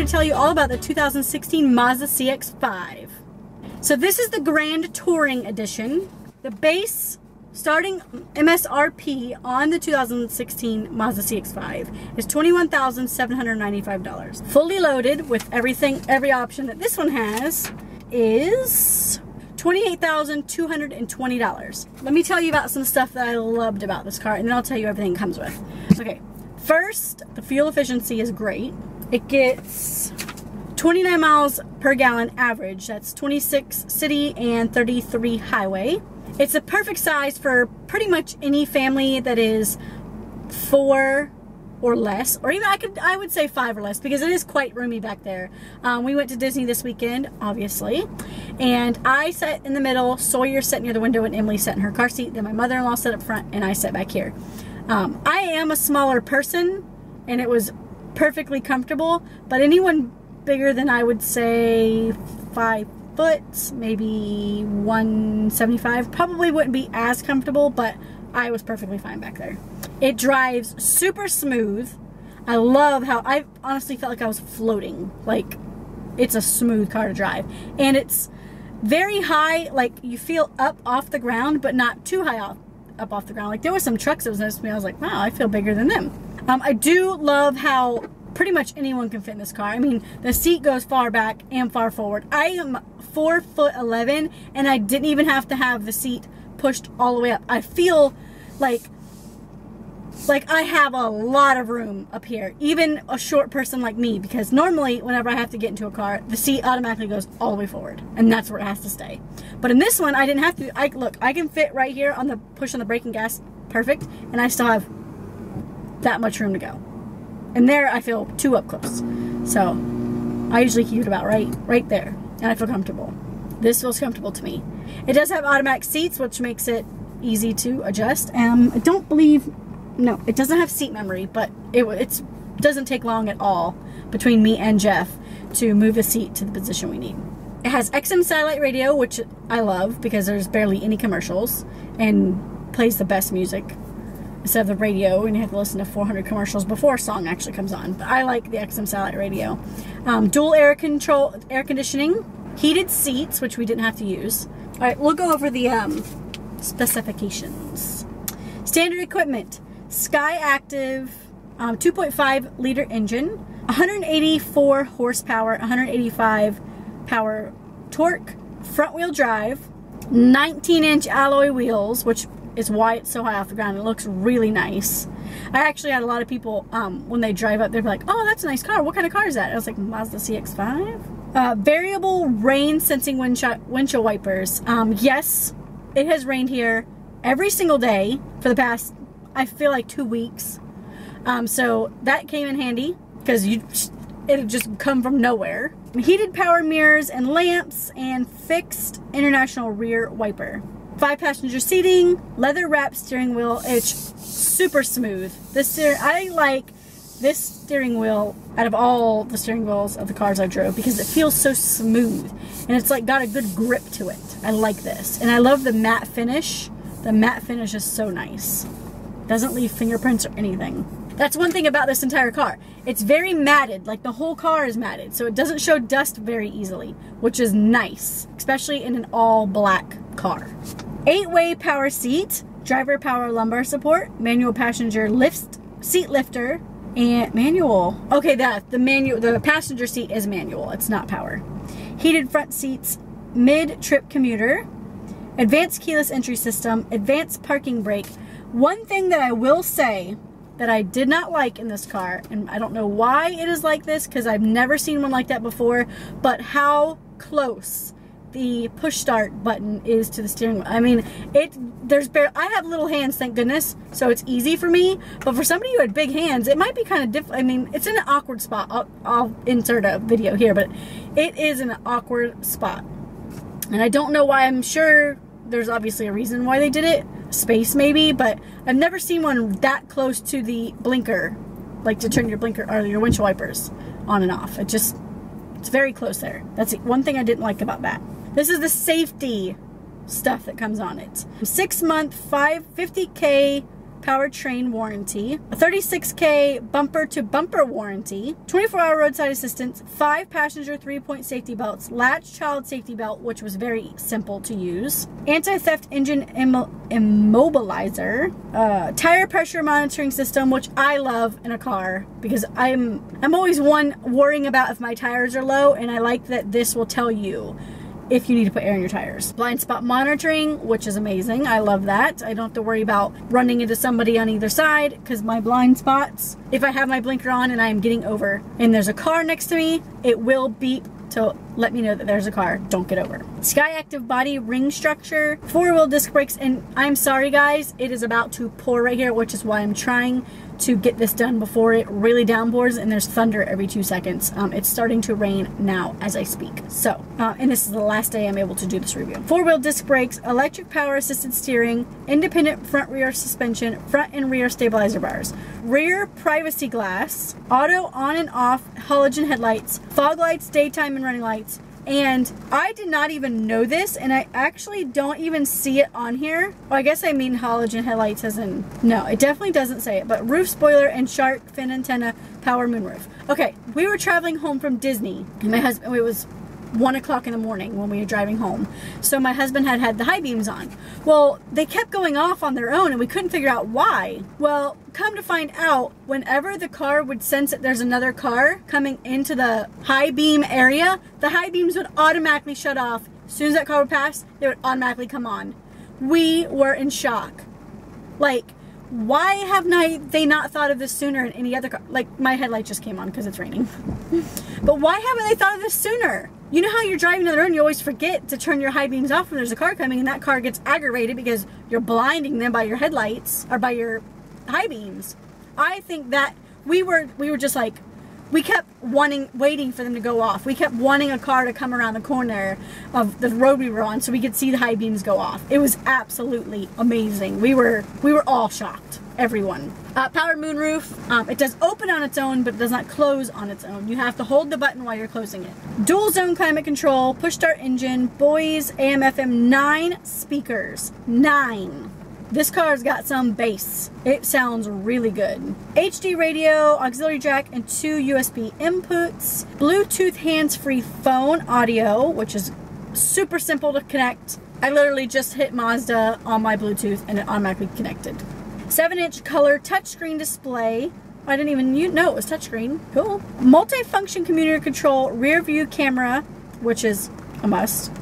to tell you all about the 2016 Mazda CX-5. So this is the Grand Touring Edition. The base starting MSRP on the 2016 Mazda CX-5 is $21,795. Fully loaded with every option that this one has is $28,220. Let me tell you about some stuff that I loved about this car, and then I'll tell you everything it comes with. Okay, first, the fuel efficiency is great. It gets 29 miles per gallon average. That's 26 city and 33 highway. It's a perfect size for pretty much any family that is 4 or less, or even I would say 5 or less, because it is quite roomy back there. We went to Disney this weekend, obviously, and I sat in the middle, Sawyer sat near the window, and Emily sat in her car seat. Then my mother-in-law sat up front, and I sat back here. I am a smaller person, and it was perfectly comfortable, but anyone bigger than, I would say, 5 foot, maybe 175, probably wouldn't be as comfortable, but I was perfectly fine back there. It drives super smooth. I love how I honestly felt like I was floating. Like, it's a smooth car to drive. And it's very high, like you feel up off the ground, but not too high up off the ground. Like, there were some trucks that was next to me, I was like, wow, I feel bigger than them. I do love how pretty much anyone can fit in this car. I mean, the seat goes far back and far forward. I am 4'11", and I didn't even have to have the seat pushed all the way up. I feel like I have a lot of room up here, even a short person like me, because normally whenever I have to get into a car, the seat automatically goes all the way forward, and that's where it has to stay. But in this one, I didn't have to. Look, I can fit right here on the push on the brake and gas, perfect, and I still have that much room to go. And there, I feel too up close. So I usually keep it about right there, and I feel comfortable. This feels comfortable to me. It does have automatic seats, which makes it easy to adjust. I don't believe, no, it doesn't have seat memory, but it doesn't take long at all between me and Jeff to move the seat to the position we need. It has XM satellite radio, which I love because there's barely any commercials, and plays the best music instead of the radio, and you have to listen to 400 commercials before a song actually comes on. But I like the XM satellite radio. Dual air conditioning, heated seats, which we didn't have to use. All right, we'll go over the specifications. Standard equipment: Sky Active 2.5 liter engine, 184 horsepower, 185 power torque, front wheel drive, 19-inch alloy wheels, which is why it's so high off the ground. It looks really nice. I actually had a lot of people, when they drive up, they'd be like, oh, that's a nice car. What kind of car is that? I was like, Mazda CX-5. Variable rain sensing windshield wipers. Yes, it has rained here every single day for the past, I feel like, 2 weeks. So that came in handy because it'd just come from nowhere. Heated power mirrors and lamps, and fixed international rear wiper. 5-passenger seating, leather wrapped steering wheel. It's super smooth. I like this steering wheel out of all the steering wheels of the cars I drove because it feels so smooth, and it's like got a good grip to it. I like this, and I love the matte finish. The matte finish is so nice. Doesn't leave fingerprints or anything. That's one thing about this entire car. It's very matted, like the whole car is matted, so it doesn't show dust very easily, which is nice, especially in an all black car. 8-way power seat, driver power lumbar support, manual passenger seat lifter, and manual. Okay, the passenger seat is manual, it's not power. Heated front seats, mid-trip commuter, advanced keyless entry system, advanced parking brake. One thing that I will say that I did not like in this car, and I don't know why it is like this because I've never seen one like that before, but how close the push start button is to the steering wheel. I mean, I have little hands, thank goodness, so it's easy for me, but for somebody who had big hands, it might be kind of difficult. I mean, it's in an awkward spot. I'll insert a video here, but it is an awkward spot. And I don't know why. I'm sure there's obviously a reason why they did it, space maybe, but I've never seen one that close to the blinker, like to turn your blinker or your windshield wipers on and off. It's very close there. That's one thing I didn't like about that. This is the safety stuff that comes on it. 6-month, 50K powertrain warranty, a 36K bumper-to-bumper warranty, 24-hour roadside assistance, 5 passenger 3-point safety belts, latch child safety belt, which was very simple to use, anti-theft engine immobilizer, tire pressure monitoring system, which I love in a car because I'm always one worrying about if my tires are low, and I like that this will tell you if you need to put air in your tires. Blind spot monitoring, which is amazing. I love that. I don't have to worry about running into somebody on either side because my blind spots, if I have my blinker on and I am getting over and there's a car next to me, it will beep to let me know that there's a car. Don't get over. Sky Active body ring structure, 4-wheel disc brakes, and I'm sorry guys, it is about to pour right here, which is why I'm trying to get this done before it really downpours, and there's thunder every 2 seconds. It's starting to rain now as I speak. So, and this is the last day I'm able to do this review. 4-wheel disc brakes, electric power assisted steering, independent front rear suspension, front and rear stabilizer bars, rear privacy glass, auto on and off halogen headlights, fog lights, daytime and running lights. And I did not even know this, and I actually don't even see it on here. Well, I guess I mean halogen headlights as in, no, it definitely doesn't say it, but roof spoiler and shark fin antenna, power moonroof. Okay, we were traveling home from Disney, and my husband, it was 1 o'clock in the morning when we were driving home. So my husband had the high beams on. Well, they kept going off on their own and we couldn't figure out why. Well, come to find out, whenever the car would sense that there's another car coming into the high beam area, the high beams would automatically shut off. As soon as that car would pass, they would automatically come on. We were in shock. Like, why have they not thought of this sooner in any other car? Like, my headlight just came on because it's raining. But why haven't they thought of this sooner? You know how you're driving down the road and you always forget to turn your high beams off when there's a car coming, and that car gets aggravated because you're blinding them by your headlights or by your high beams. I think that we were just like, we kept waiting for them to go off. We kept wanting a car to come around the corner of the road we were on so we could see the high beams go off. It was absolutely amazing. We were all shocked. Everyone. Powered moonroof. It does open on its own, but it does not close on its own. You have to hold the button while you're closing it. Dual zone climate control, push start engine, Boys AM FM, 9 speakers. 9. This car's got some bass. It sounds really good. HD radio, auxiliary jack, and 2 USB inputs. Bluetooth hands-free phone audio, which is super simple to connect. I literally just hit Mazda on my Bluetooth and it automatically connected. 7-inch color touchscreen display. I didn't even know it was touchscreen. Cool. Multifunction computer control, rear view camera, which is a must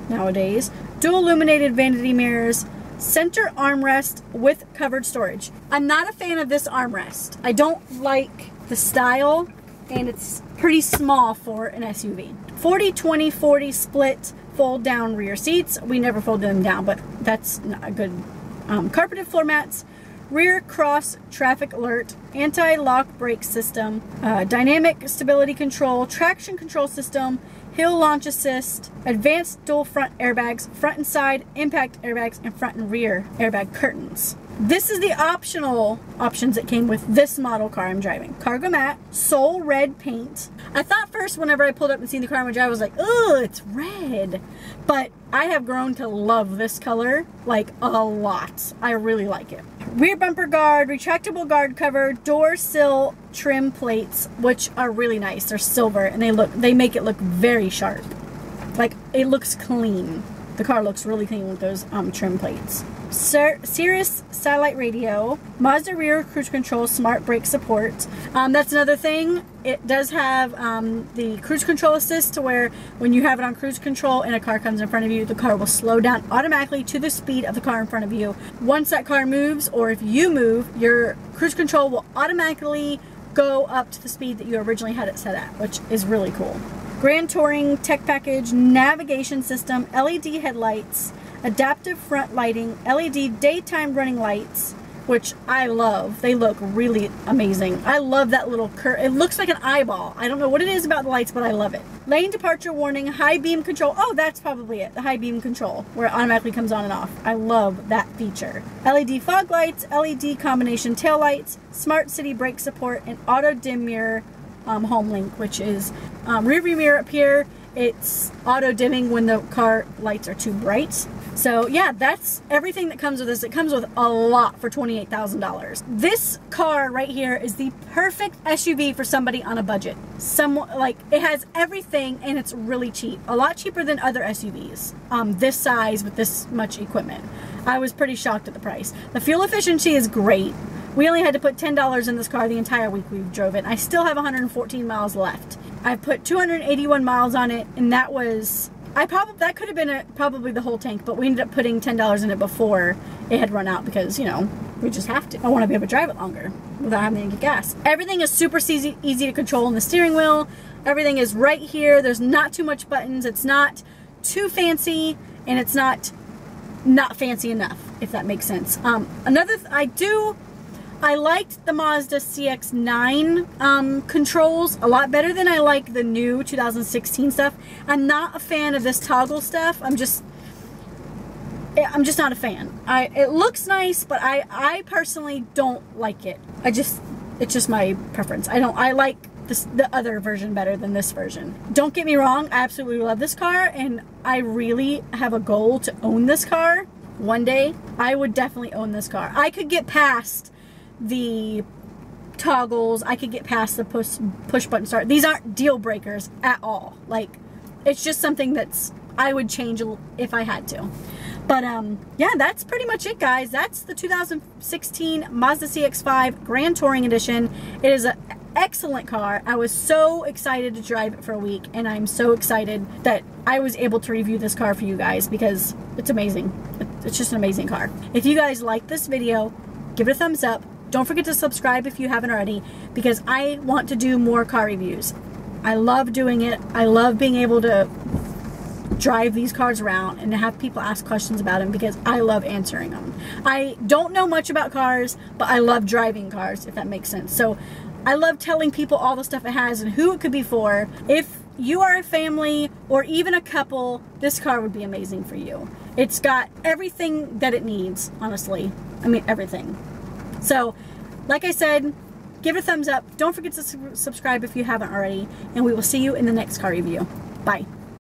nowadays. Dual illuminated vanity mirrors. Center armrest with covered storage. I'm not a fan of this armrest. I don't like the style, and it's pretty small for an SUV. 40-20-40 split fold down rear seats. We never fold them down, but that's not a good. Carpeted floor mats, rear cross traffic alert, anti-lock brake system, dynamic stability control, traction control system, hill launch assist, advanced dual front airbags, front and side impact airbags, and front and rear airbag curtains. This is the optional options that came with this model car I'm driving. Cargo mat, Soul red paint. I thought first whenever I pulled up and seen the car I'm gonna drive, I was like, oh, it's red. But I have grown to love this color like a lot. I really like it. Rear bumper guard, retractable guard cover, door sill trim plates, which are really nice. They're silver and they make it look very sharp. Like, it looks clean. The car looks really clean with those trim plates. Sirius satellite radio, Mazda rear cruise control, smart brake support. That's another thing. It does have the cruise control assist, to where when you have it on cruise control and a car comes in front of you, the car will slow down automatically to the speed of the car in front of you. Once that car moves, or if you move, your cruise control will automatically go up to the speed that you originally had it set at, which is really cool. Grand Touring Tech Package, navigation system, LED headlights, adaptive front lighting, LED daytime running lights, which I love. They look really amazing. I love that little curve. It looks like an eyeball. I don't know what it is about the lights, but I love it. Lane departure warning, high beam control. Oh, that's probably it. The high beam control, where it automatically comes on and off. I love that feature. LED fog lights, LED combination tail lights, smart city brake support, and auto dim mirror home link, which is rear view mirror up here. It's auto dimming when the car lights are too bright. So yeah, that's everything that comes with this. It comes with a lot for $28,000. This car right here is the perfect SUV for somebody on a budget. Like, it has everything and it's really cheap. A lot cheaper than other SUVs this size with this much equipment. I was pretty shocked at the price. The fuel efficiency is great. We only had to put $10 in this car the entire week we drove it. I still have 114 miles left. I put 281 miles on it, and that was, that could have been probably the whole tank, but we ended up putting $10 in it before it had run out because, you know, we just have to. I want to be able to drive it longer without having to get gas. Everything is super easy to control in the steering wheel. Everything is right here. There's not too much buttons. It's not too fancy, and it's not fancy enough, if that makes sense. I liked the Mazda CX-9 controls a lot better than I like the new 2016 stuff. I'm not a fan of this toggle stuff. I'm just not a fan. It looks nice, but I personally don't like it. It's just my preference. I like the other version better than this version. Don't get me wrong, I absolutely love this car, and I really have a goal to own this car one day. I would definitely own this car. I could get past the toggles, I could get past the push button start. These aren't deal breakers at all. Like, it's just something that's I would change if I had to. But yeah, that's pretty much it, guys. That's the 2016 Mazda CX-5 Grand Touring Edition. It is an excellent car. I was so excited to drive it for a week, and I'm so excited that I was able to review this car for you guys because it's amazing. It's just an amazing car. If you guys like this video, give it a thumbs up. Don't forget to subscribe if you haven't already, because I want to do more car reviews. I love doing it. I love being able to drive these cars around and to have people ask questions about them because I love answering them. I don't know much about cars, but I love driving cars, if that makes sense. So I love telling people all the stuff it has and who it could be for. If you are a family or even a couple, this car would be amazing for you. It's got everything that it needs, honestly. I mean, everything. So, like I said, give it a thumbs up. Don't forget to subscribe if you haven't already. And we will see you in the next car review. Bye.